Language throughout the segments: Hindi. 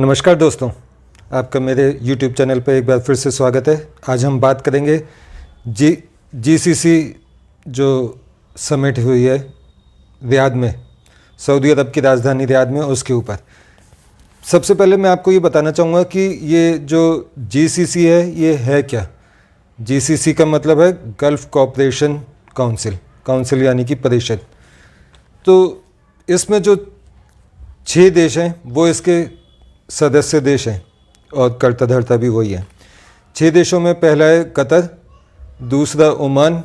नमस्कार दोस्तों, आपका मेरे YouTube चैनल पर एक बार फिर से स्वागत है। आज हम बात करेंगे जीसीसी जो समिट हुई है रियाद में, सऊदी अरब की राजधानी रियाद में, उसके ऊपर। सबसे पहले मैं आपको ये बताना चाहूँगा कि ये जो जीसीसी है ये है क्या। जीसीसी का मतलब है गल्फ़ कोऑपरेशन काउंसिल यानी कि परिषद। तो इसमें जो 6 देश हैं वो इसके सदस्य देश हैं और कर्ता धर्ता भी वही है। 6 देशों में पहला है कतर, दूसरा ओमान,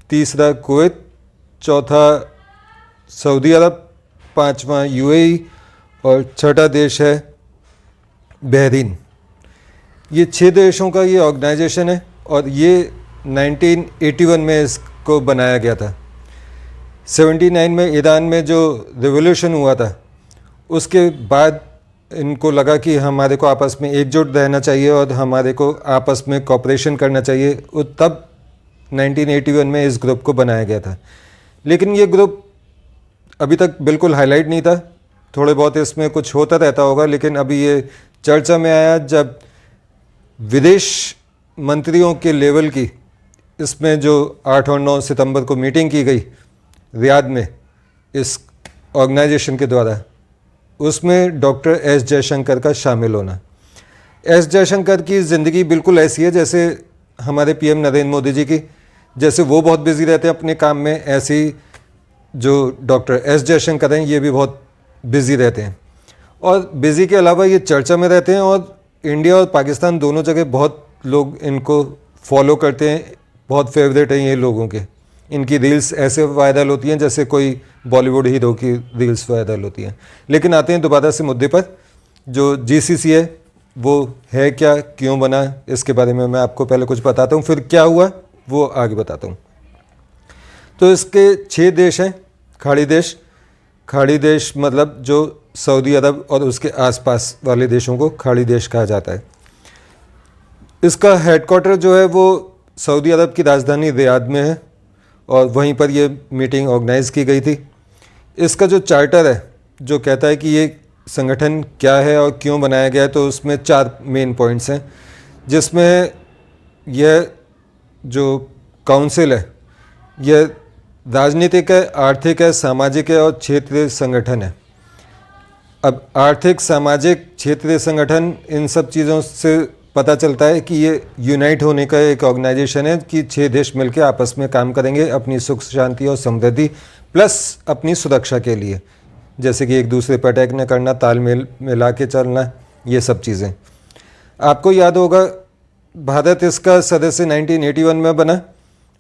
तीसरा कुवैत, चौथा सऊदी अरब, पांचवा यूएई और छठा देश है बहरीन। ये 6 देशों का ये ऑर्गेनाइजेशन है और ये 1981 में इसको बनाया गया था। 79 में ईरान में जो रिवॉल्यूशन हुआ था उसके बाद इनको लगा कि हमारे को आपस में एकजुट रहना चाहिए और हमारे को आपस में कोऑपरेशन करना चाहिए। तब 1981 में इस ग्रुप को बनाया गया था। लेकिन ये ग्रुप अभी तक बिल्कुल हाईलाइट नहीं था, थोड़े बहुत इसमें कुछ होता रहता होगा। लेकिन अभी ये चर्चा में आया जब विदेश मंत्रियों के लेवल की इसमें जो 8 और 9 सितंबर को मीटिंग की गई रियाद में इस ऑर्गेनाइजेशन के द्वारा, उसमें डॉक्टर एस जयशंकर का शामिल होना। एस जयशंकर की ज़िंदगी बिल्कुल ऐसी है जैसे हमारे पीएम नरेंद्र मोदी जी की। जैसे वो बहुत बिजी रहते हैं अपने काम में, ऐसे ही जो डॉक्टर एस जयशंकर हैं ये भी बहुत बिजी रहते हैं। और बिजी के अलावा ये चर्चा में रहते हैं और इंडिया और पाकिस्तान दोनों जगह बहुत लोग इनको फॉलो करते हैं, बहुत फेवरेट हैं ये लोगों के। इनकी रील्स ऐसे वायरल होती हैं जैसे कोई बॉलीवुड हीरो की रील्स वायरल होती हैं। लेकिन आते हैं दोबारा से मुद्दे पर। जो जीसीसी है वो है क्या, क्यों बना, इसके बारे में मैं आपको पहले कुछ बताता हूँ, फिर क्या हुआ वो आगे बताता हूँ। तो इसके 6 देश हैं खाड़ी देश मतलब जो सऊदी अरब और उसके आसपास वाले देशों को खाड़ी देश कहा जाता है। इसका हेडक्वार्टर जो है वो सऊदी अरब की राजधानी रियाद में है और वहीं पर ये मीटिंग ऑर्गेनाइज़ की गई थी। इसका जो चार्टर है जो कहता है कि ये संगठन क्या है और क्यों बनाया गया है, तो उसमें 4 मेन पॉइंट्स हैं, जिसमें यह जो काउंसिल है यह राजनीतिक है, आर्थिक है, सामाजिक है और क्षेत्रीय संगठन है। अब आर्थिक, सामाजिक, क्षेत्रीय संगठन, इन सब चीज़ों से पता चलता है कि ये यूनाइट होने का एक ऑर्गेनाइजेशन है कि 6 देश मिलकर आपस में काम करेंगे अपनी सुख शांति और समृद्धि प्लस अपनी सुरक्षा के लिए, जैसे कि एक दूसरे पर अटैक न करना, तालमेल मिला के चलना, ये सब चीज़ें। आपको याद होगा भारत इसका सदस्य 1981 में बना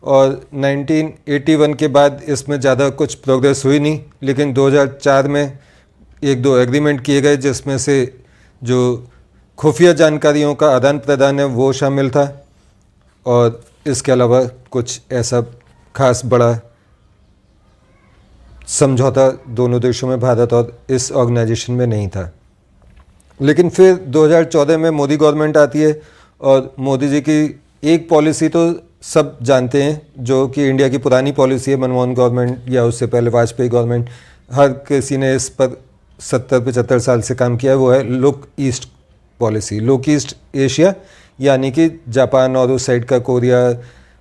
और 1981 के बाद इसमें ज़्यादा कुछ प्रोग्रेस हुई नहीं। लेकिन 2004 में 1-2 एग्रीमेंट किए गए जिसमें से जो खुफिया जानकारियों का आदान प्रदान है वो शामिल था और इसके अलावा कुछ ऐसा खास बड़ा समझौता दोनों देशों में, भारत और इस ऑर्गेनाइजेशन में नहीं था। लेकिन फिर 2014 में मोदी गवर्नमेंट आती है और मोदी जी की एक पॉलिसी तो सब जानते हैं जो कि इंडिया की पुरानी पॉलिसी है, मनमोहन गवर्नमेंट या उससे पहले वाजपेयी गवर्नमेंट, हर किसी ने इस पर 70-75 साल से काम किया है, वो है look east policy. Look east Asia यानी कि जापान और उस साइड का कोरिया,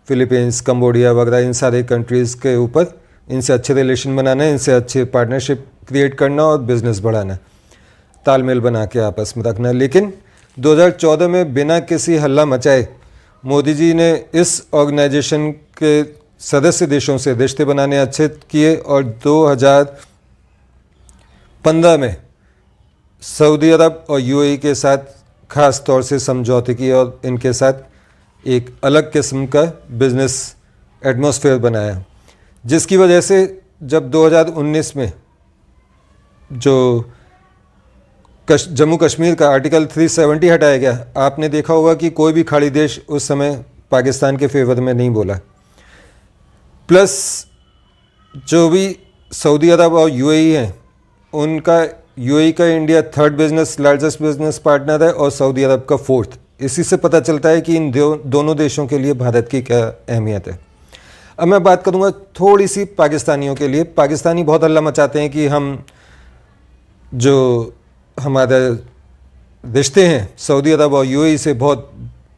फिलीपींस, कंबोडिया वगैरह, इन सारे कंट्रीज़ के ऊपर इनसे अच्छे रिलेशन बनाना, इनसे अच्छे पार्टनरशिप क्रिएट करना और बिज़नेस बढ़ाना, तालमेल बना के आपस में रखना। लेकिन 2014 में बिना किसी हल्ला मचाए मोदी जी ने इस ऑर्गेनाइजेशन के सदस्य देशों से रिश्ते बनाने अच्छे किए और 2015 में सऊदी अरब और यूएई के साथ ख़ास तौर से समझौते किए और इनके साथ एक अलग किस्म का बिज़नेस एटमॉस्फेयर बनाया, जिसकी वजह से जब 2019 में जो जम्मू कश्मीर का आर्टिकल 370 हटाया गया, आपने देखा होगा कि कोई भी खाड़ी देश उस समय पाकिस्तान के फेवर में नहीं बोला। प्लस जो भी सऊदी अरब और यूएई हैं उनका, यूएई का India 3rd largest business partner है और सऊदी अरब का 4th। इसी से पता चलता है कि इन दोनों देशों के लिए भारत की क्या अहमियत है। अब मैं बात करूंगा थोड़ी सी पाकिस्तानियों के लिए। पाकिस्तानी बहुत हल्ला मचाते हैं कि हम जो हमारा रिश्ते हैं सऊदी अरब और यूएई से बहुत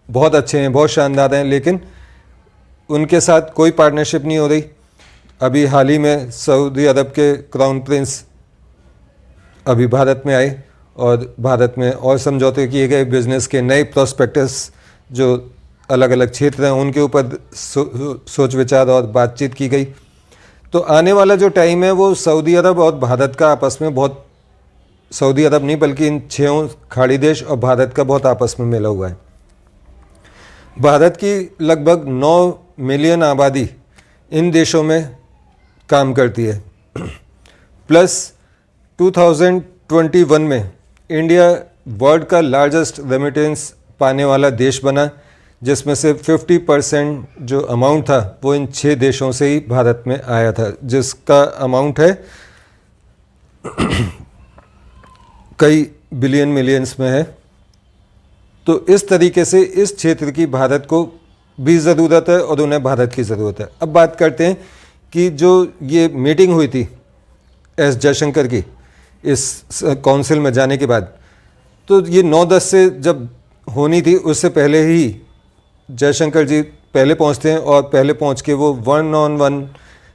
बहुत अच्छे हैं, बहुत शानदार हैं, लेकिन उनके साथ कोई पार्टनरशिप नहीं हो रही। अभी हाल ही में सऊदी अरब के क्राउन प्रिंस अभी भारत में आए और भारत में और समझौते किए गए, बिजनेस के नए प्रोस्पेक्टस जो अलग अलग क्षेत्र हैं उनके ऊपर सोच विचार और बातचीत की गई। तो आने वाला जो टाइम है वो सऊदी अरब और भारत का आपस में बहुत, सऊदी अरब नहीं बल्कि इन 6 खाड़ी देश और भारत का बहुत आपस में मिला हुआ है। भारत की लगभग 9 मिलियन आबादी इन देशों में काम करती है। प्लस 2021 में इंडिया वर्ल्ड का लार्जेस्ट रेमिटेंस पाने वाला देश बना, जिसमें से 50% जो अमाउंट था वो इन 6 देशों से ही भारत में आया था, जिसका अमाउंट है कई बिलियन मिलियंस में है। तो इस तरीके से इस क्षेत्र की भारत को भी ज़रूरत है और उन्हें भारत की ज़रूरत है। अब बात करते हैं कि जो ये मीटिंग हुई थी एस जयशंकर की इस काउंसिल में जाने के बाद, तो ये 9-10 से जब होनी थी उससे पहले ही जयशंकर जी पहले पहुंचते हैं और पहले पहुंच के वो 1-on-1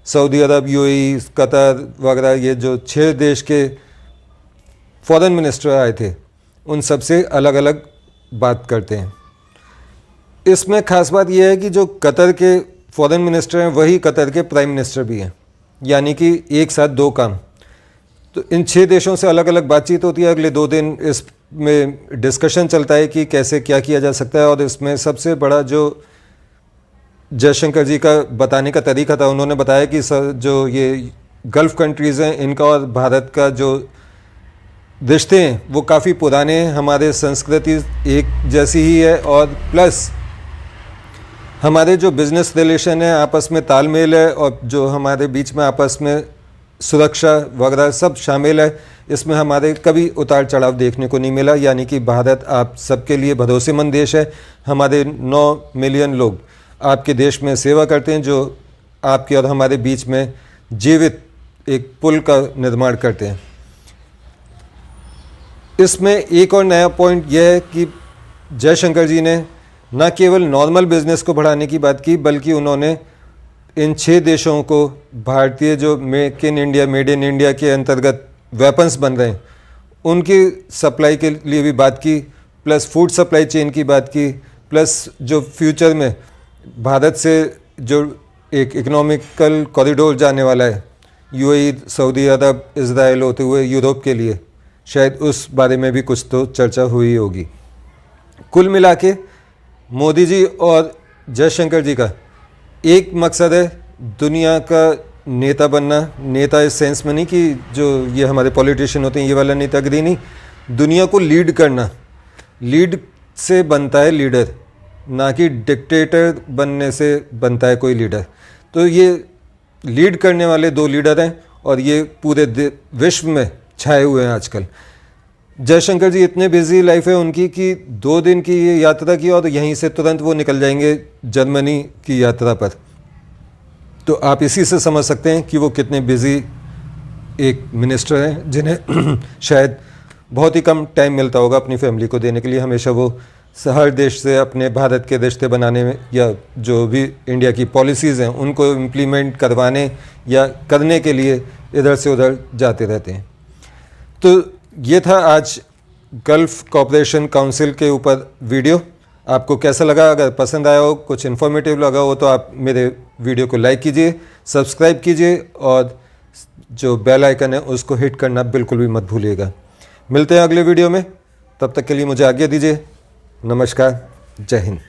सऊदी अरब, यूएई, कतर वगैरह ये जो 6 देश के फॉरेन मिनिस्टर आए थे उन सब से अलग अलग बात करते हैं। इसमें ख़ास बात यह है कि जो कतर के फॉरेन मिनिस्टर हैं वही कतर के प्राइम मिनिस्टर भी हैं, यानी कि एक साथ 2 काम। तो इन 6 देशों से अलग अलग बातचीत होती है। अगले 2 दिन इसमें डिस्कशन चलता है कि कैसे क्या किया जा सकता है। और इसमें सबसे बड़ा जो जयशंकर जी का बताने का तरीका था, उन्होंने बताया कि जो ये गल्फ़ कंट्रीज़ हैं इनका और भारत का जो रिश्ते हैं वो काफ़ी पुराने हैं, हमारे संस्कृति एक जैसी ही है और प्लस हमारे जो बिज़नेस रिलेशन है आपस में तालमेल है और जो हमारे बीच में आपस में सुरक्षा वगैरह सब शामिल है। इसमें हमारे कभी उतार चढ़ाव देखने को नहीं मिला, यानी कि भारत आप सबके लिए भरोसेमंद देश है। हमारे 9 मिलियन लोग आपके देश में सेवा करते हैं जो आपके और हमारे बीच में जीवित एक पुल का निर्माण करते हैं। इसमें एक और नया पॉइंट यह है कि जयशंकर जी ने न केवल नॉर्मल बिजनेस को बढ़ाने की बात की, बल्कि उन्होंने इन 6 देशों को भारतीय जो make in India, made in India के अंतर्गत वेपन्स बन रहे हैं उनकी सप्लाई के लिए भी बात की, प्लस फूड सप्लाई चेन की बात की, प्लस जो फ्यूचर में भारत से जो एक इकोनॉमिकल कॉरिडोर जाने वाला है यूएई, सऊदी अरब, इज़राइल होते हुए यूरोप के लिए, शायद उस बारे में भी कुछ तो चर्चा हुई होगी। कुल मिला के मोदी जी और जयशंकर जी का एक मकसद है दुनिया का नेता बनना। नेता इस सेंस में नहीं कि जो ये हमारे पॉलिटिशियन होते हैं ये वाला नेतागिरी नहीं, दुनिया को लीड करना। लीड से बनता है लीडर, ना कि डिक्टेटर बनने से बनता है कोई लीडर। तो ये लीड करने वाले 2 लीडर हैं और ये पूरे विश्व में छाए हुए हैं आजकल। जयशंकर जी इतने बिजी लाइफ है उनकी कि 2 दिन की ये यात्रा की और यहीं से तुरंत वो निकल जाएंगे जर्मनी की यात्रा पर। तो आप इसी से समझ सकते हैं कि वो कितने बिजी एक मिनिस्टर हैं, जिन्हें शायद बहुत ही कम टाइम मिलता होगा अपनी फैमिली को देने के लिए। हमेशा वो हर देश से अपने भारत के रिश्ते बनाने में या जो भी इंडिया की पॉलिसीज़ हैं उनको इम्प्लीमेंट करवाने या करने के लिए इधर से उधर जाते रहते हैं। तो ये था आज गल्फ़ कॉपरेशन काउंसिल के ऊपर वीडियो। आपको कैसा लगा? अगर पसंद आया हो, कुछ इन्फॉर्मेटिव लगा हो तो आप मेरे वीडियो को लाइक कीजिए, सब्सक्राइब कीजिए और जो बेल आइकन है उसको हिट करना बिल्कुल भी मत भूलिएगा। मिलते हैं अगले वीडियो में, तब तक के लिए मुझे आज्ञा दीजिए। नमस्कार, जय हिंद।